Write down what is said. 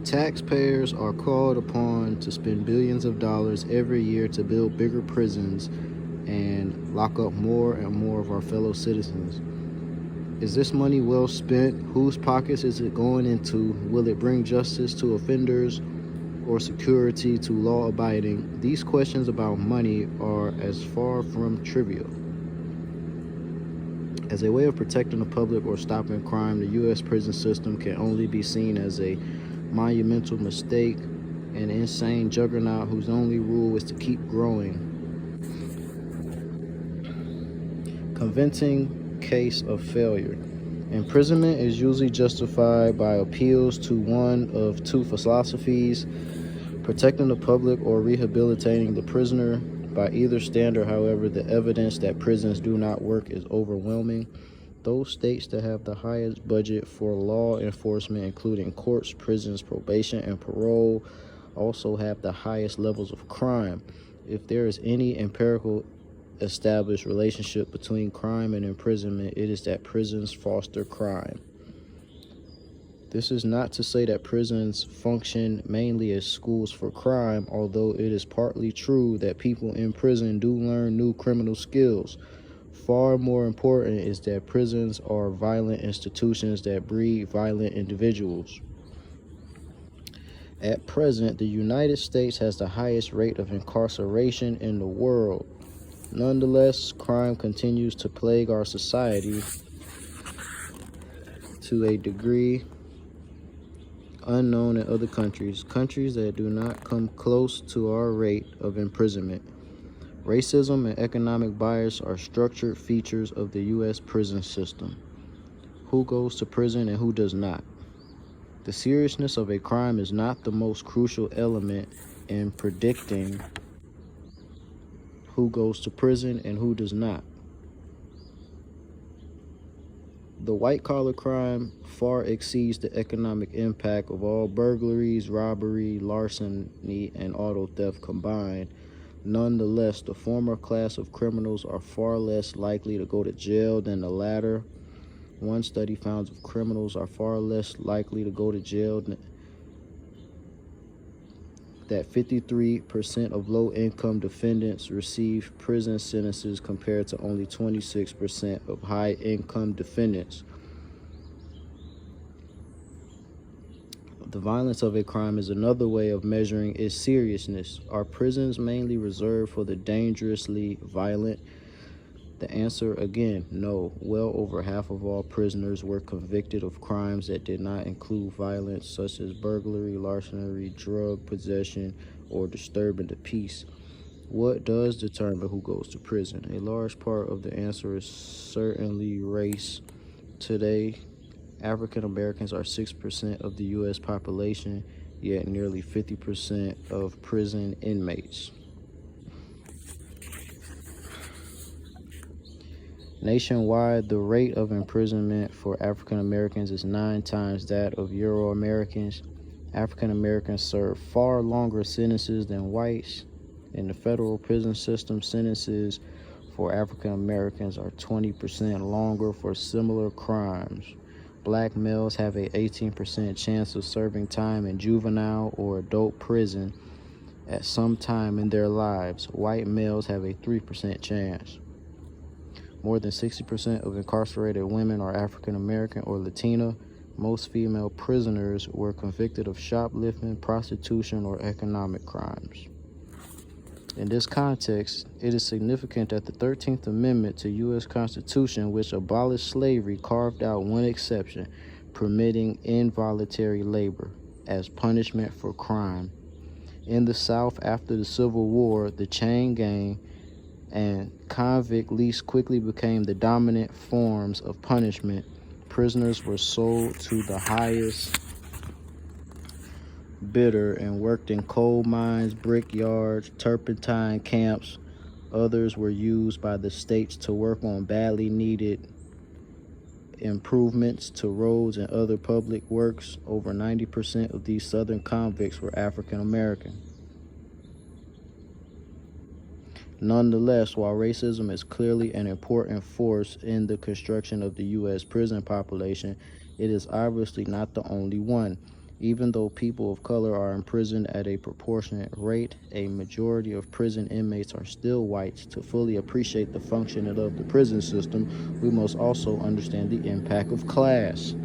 Taxpayers are called upon to spend billions of dollars every year to build bigger prisons and lock up more and more of our fellow citizens. Is this money well spent? Whose pockets is it going into? Will it bring justice to offenders or security to law-abiding? These questions about money are as far from trivial. As a way of protecting the public or stopping crime, the U.S. prison system can only be seen as a monumental mistake, an insane juggernaut whose only rule is to keep growing. Convincing case of failure. Imprisonment is usually justified by appeals to one of two philosophies: protecting the public or rehabilitating the prisoner. By either standard, however, the evidence that prisons do not work is overwhelming. Those states that have the highest budget for law enforcement, including courts, prisons, probation, and parole, also have the highest levels of crime. If there is any empirical established relationship between crime and imprisonment, it is that prisons foster crime. This is not to say that prisons function mainly as schools for crime, although it is partly true that people in prison do learn new criminal skills. Far more important is that prisons are violent institutions that breed violent individuals. At present, the United States has the highest rate of incarceration in the world. Nonetheless, crime continues to plague our society to a degree unknown in other countries that do not come close to our rate of imprisonment. Racism and economic bias are structured features of the U.S. prison system. Who goes to prison and who does not? The seriousness of a crime is not the most crucial element in predicting who goes to prison and who does not. The white-collar crime far exceeds the economic impact of all burglaries, robbery, larceny, and auto theft combined. Nonetheless, the former class of criminals are far less likely to go to jail than the latter. One study found that criminals are far less likely to go to jail that 53% of low-income defendants receive prison sentences compared to only 26% of high-income defendants. The violence of a crime is another way of measuring its seriousness. Are prisons mainly reserved for the dangerously violent? The answer, again, no. Well over half of all prisoners were convicted of crimes that did not include violence, such as burglary, larceny, drug possession, or disturbing the peace. What does determine who goes to prison? A large part of the answer is certainly race. Today, African Americans are 6% of the U.S. population, yet nearly 50% of prison inmates. Nationwide, the rate of imprisonment for African Americans is 9 times that of Euro Americans. African Americans serve far longer sentences than whites. In the federal prison system, sentences for African Americans are 20% longer for similar crimes. Black males have an 18% chance of serving time in juvenile or adult prison at some time in their lives. White males have a 3% chance. More than 60% of incarcerated women are African American or Latina. Most female prisoners were convicted of shoplifting, prostitution, or economic crimes. In this context, it is significant that the 13th Amendment to U.S. Constitution, which abolished slavery, carved out one exception, permitting involuntary labor as punishment for crime. In the South, after the Civil War, the chain gang and convict lease quickly became the dominant forms of punishment. Prisoners were sold to the highest bidder and worked in coal mines, brickyards, turpentine camps. Others were used by the states to work on badly needed improvements to roads and other public works. Over 90% of these Southern convicts were African American. Nonetheless, while racism is clearly an important force in the construction of the U.S. prison population, it is obviously not the only one. Even though people of color are imprisoned at a proportionate rate, a majority of prison inmates are still whites. To fully appreciate the functioning of the prison system, we must also understand the impact of class.